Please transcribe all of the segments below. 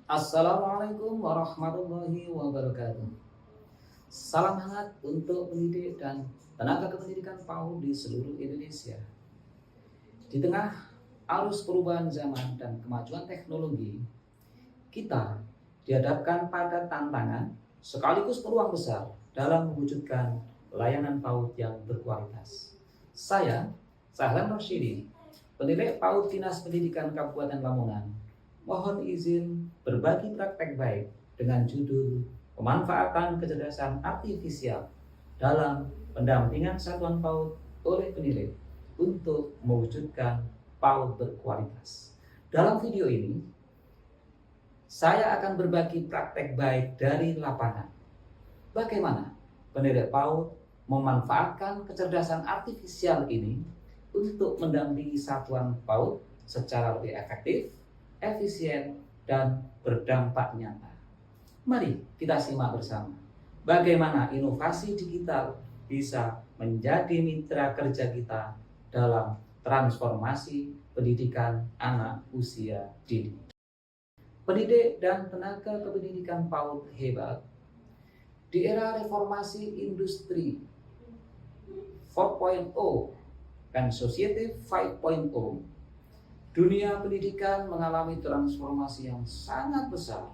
Assalamualaikum warahmatullahi wabarakatuh. Salam hangat untuk pendidik dan tenaga kependidikan PAUD di seluruh Indonesia. Di tengah arus perubahan zaman dan kemajuan teknologi, kita dihadapkan pada tantangan sekaligus peluang besar dalam mewujudkan layanan PAUD yang berkualitas. Saya, Sahlan Rosyidi, penilai PAUD Dinas Pendidikan Kabupaten Lamongan, mohon izin berbagi praktek baik dengan judul pemanfaatan kecerdasan artifisial dalam pendampingan satuan PAUD oleh penilai untuk mewujudkan PAUD berkualitas. Dalam video ini, saya akan berbagi praktek baik dari lapangan. Bagaimana penilai PAUD memanfaatkan kecerdasan artifisial ini untuk mendampingi satuan PAUD secara lebih efektif, efisien, dan berdampak nyata. Mari kita simak bersama bagaimana inovasi digital bisa menjadi mitra kerja kita dalam transformasi pendidikan anak usia dini. Pendidik dan tenaga kependidikan PAUD hebat. Di era reformasi industri 4.0 dan Society 5.0, dunia pendidikan mengalami transformasi yang sangat besar.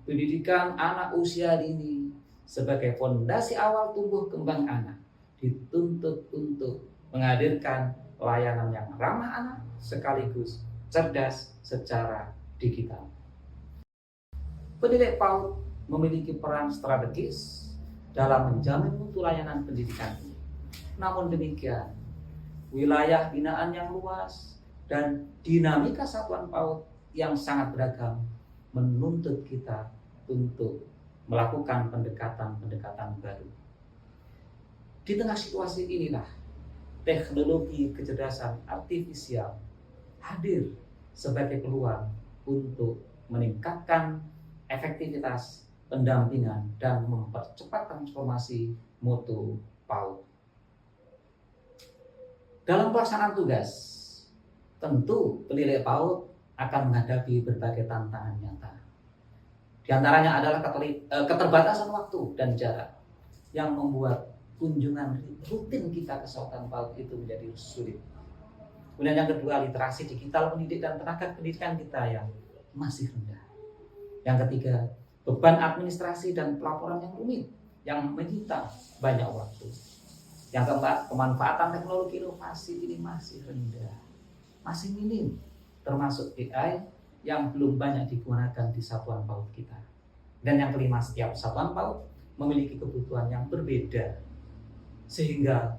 Pendidikan anak usia dini sebagai fondasi awal tumbuh kembang anak dituntut untuk menghadirkan layanan yang ramah anak sekaligus cerdas secara digital. Pendidik PAUD memiliki peran strategis dalam menjamin mutu layanan pendidikan ini. Namun demikian, wilayah binaan yang luas dan dinamika satuan PAUD yang sangat beragam menuntut kita untuk melakukan pendekatan-pendekatan baru. Di tengah situasi inilah teknologi kecerdasan artifisial hadir sebagai peluang untuk meningkatkan efektivitas pendampingan dan mempercepat transformasi mutu PAUD. Dalam pelaksanaan tugas, tentu penilai PAUD akan menghadapi berbagai tantangan nyata. Di antaranya adalah keterbatasan waktu dan jarak yang membuat kunjungan rutin kita ke satuan PAUD itu menjadi sulit. Kemudian yang kedua, literasi digital pendidik dan tenaga pendidikan kita yang masih rendah. Yang ketiga, beban administrasi dan pelaporan yang rumit yang menyita banyak waktu. Yang keempat, pemanfaatan teknologi inovasi ini masih rendah, masih minim, termasuk AI yang belum banyak digunakan di satuan PAUD kita. Dan yang kelima, setiap satuan PAUD memiliki kebutuhan yang berbeda, sehingga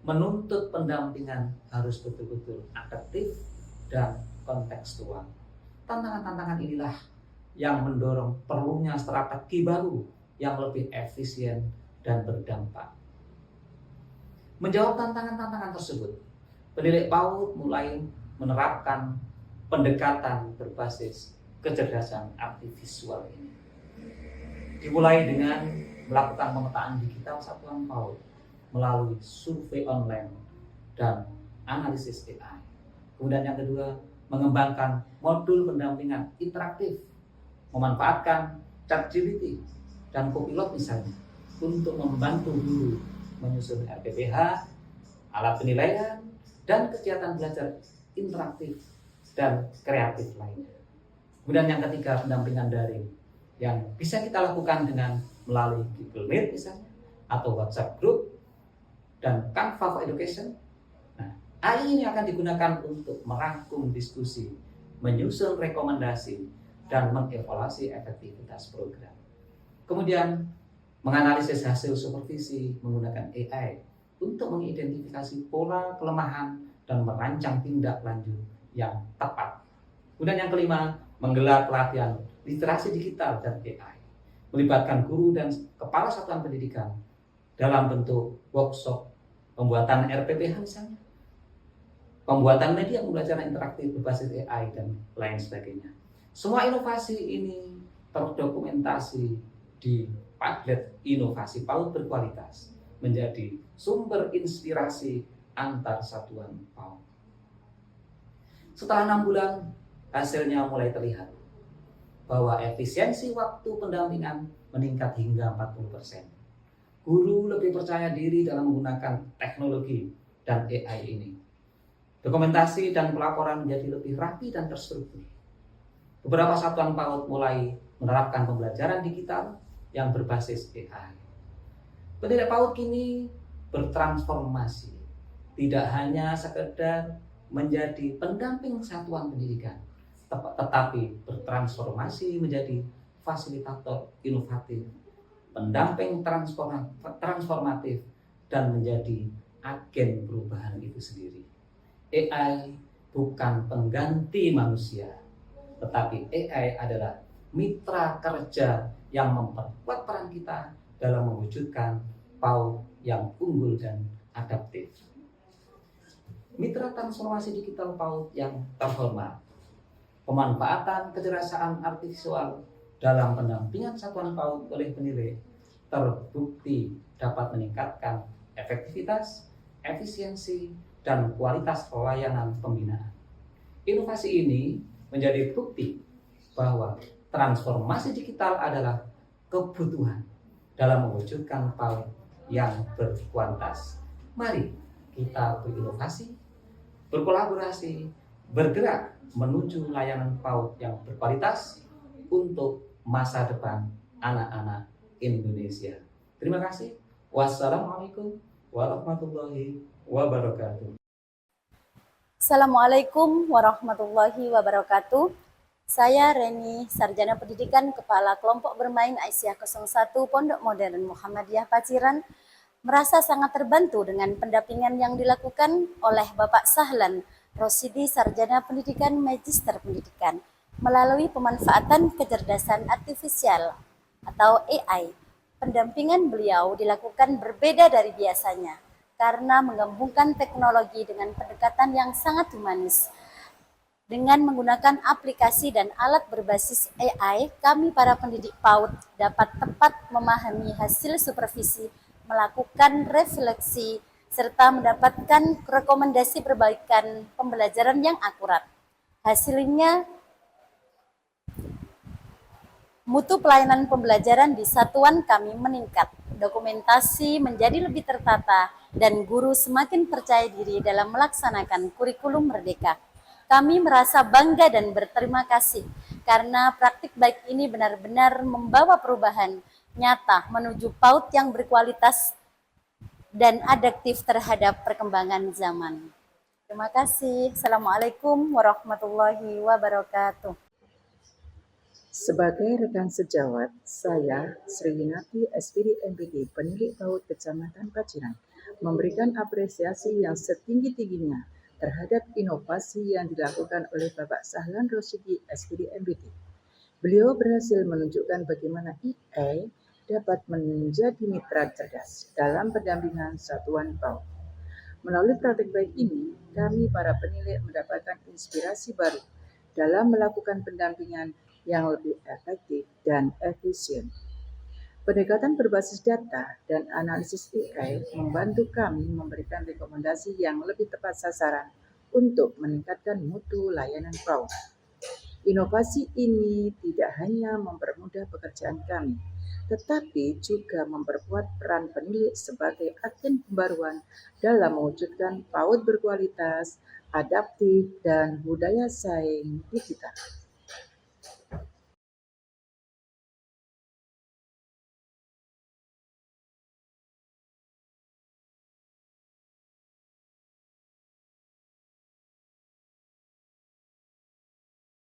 menuntut pendampingan harus betul-betul adaptif dan kontekstual. Tantangan-tantangan inilah yang mendorong perlunya strategi baru yang lebih efisien dan berdampak. Menjawab tantangan-tantangan tersebut, pendidik PAUD mulai menerapkan pendekatan berbasis kecerdasan artifisial ini. Dimulai dengan melakukan pemetaan digital satuan PAUD melalui survei online dan analisis AI. Kemudian yang kedua, mengembangkan modul pendampingan interaktif, memanfaatkan ChatGPT dan Copilot misalnya untuk membantu guru menyusun RPPH, alat penilaian, dan kegiatan belajar interaktif dan kreatif lainnya. Kemudian yang ketiga, pendampingan daring yang bisa kita lakukan dengan melalui Google Meet misalnya, atau WhatsApp Group, dan Canva for Education. Nah, AI ini akan digunakan untuk merangkum diskusi, menyusun rekomendasi, dan mengevaluasi efektivitas program. Kemudian, menganalisis hasil supervisi menggunakan AI untuk mengidentifikasi pola kelemahan dan merancang tindak lanjut yang tepat. Kemudian yang kelima, menggelar pelatihan literasi digital dan AI, melibatkan guru dan kepala satuan pendidikan dalam bentuk workshop, pembuatan RPPH misalnya, pembuatan media pembelajaran interaktif berbasis AI, dan lain sebagainya. Semua inovasi ini terdokumentasi di Padlet Inovasi PAUD Berkualitas, menjadi sumber inspirasi antar satuan PAUD. Setelah 6 bulan, hasilnya mulai terlihat. bahwa efisiensi waktu pendampingan meningkat hingga 40%. Guru lebih percaya diri dalam menggunakan teknologi dan AI ini. Dokumentasi dan pelaporan menjadi lebih rapi dan terstruktur. Beberapa satuan PAUD mulai menerapkan pembelajaran digital yang berbasis AI. Pendidik PAUD kini bertransformasi, tidak hanya sekedar menjadi pendamping satuan pendidikan, tetapi bertransformasi menjadi fasilitator inovatif, pendamping transformatif, dan menjadi agen perubahan itu sendiri. AI bukan pengganti manusia, tetapi AI adalah mitra kerja yang memperkuat peran kita dalam mewujudkan PAUD yang unggul dan adaptif. Mitra transformasi digital PAUD yang terhormat, pemanfaatan kecerdasan artifisial dalam pendampingan satuan PAUD oleh penilai terbukti dapat meningkatkan efektivitas, efisiensi, dan kualitas pelayanan pembinaan. Inovasi ini menjadi bukti bahwa transformasi digital adalah kebutuhan dalam mewujudkan PAUD yang berkualitas. Mari kita berinovasi, berkolaborasi, bergerak menuju layanan PAUD yang berkualitas untuk masa depan anak-anak Indonesia. Terima kasih. Wassalamualaikum warahmatullahi wabarakatuh. Assalamualaikum warahmatullahi wabarakatuh. Saya Reni, Sarjana Pendidikan, Kepala Kelompok Bermain Aisyah 01 Pondok Modern Muhammadiyah Paciran, merasa sangat terbantu dengan pendampingan yang dilakukan oleh Bapak Sahlan Rosidi, Sarjana Pendidikan Magister Pendidikan, melalui pemanfaatan kecerdasan artifisial atau AI. Pendampingan beliau dilakukan berbeda dari biasanya, karena menggabungkan teknologi dengan pendekatan yang sangat humanis. Dengan menggunakan aplikasi dan alat berbasis AI, kami para pendidik PAUD dapat tepat memahami hasil supervisi, melakukan refleksi, serta mendapatkan rekomendasi perbaikan pembelajaran yang akurat. Hasilnya, mutu pelayanan pembelajaran di satuan kami meningkat, dokumentasi menjadi lebih tertata, dan guru semakin percaya diri dalam melaksanakan kurikulum merdeka. Kami merasa bangga dan berterima kasih karena praktik baik ini benar-benar membawa perubahan nyata menuju PAUD yang berkualitas dan adaptif terhadap perkembangan zaman. Terima kasih. Assalamualaikum warahmatullahi wabarakatuh. Sebagai rekan sejawat, saya, Sri Winati, SPD MPD, penilik PAUD Kecamatan Paciran, memberikan apresiasi yang setinggi-tingginya terhadap inovasi yang dilakukan oleh Bapak Sahlan Rosidi, SPD MPD. Beliau berhasil menunjukkan bagaimana AI dapat menjadi mitra cerdas dalam pendampingan satuan PAUD. Melalui praktik baik ini, kami para penilai mendapatkan inspirasi baru dalam melakukan pendampingan yang lebih efektif dan efisien. Pendekatan berbasis data dan analisis AI membantu kami memberikan rekomendasi yang lebih tepat sasaran untuk meningkatkan mutu layanan PAUD. Inovasi ini tidak hanya mempermudah pekerjaan kami, tetapi juga memperkuat peran penilik sebagai agen pembaruan dalam mewujudkan PAUD berkualitas, adaptif, dan budaya saing digital.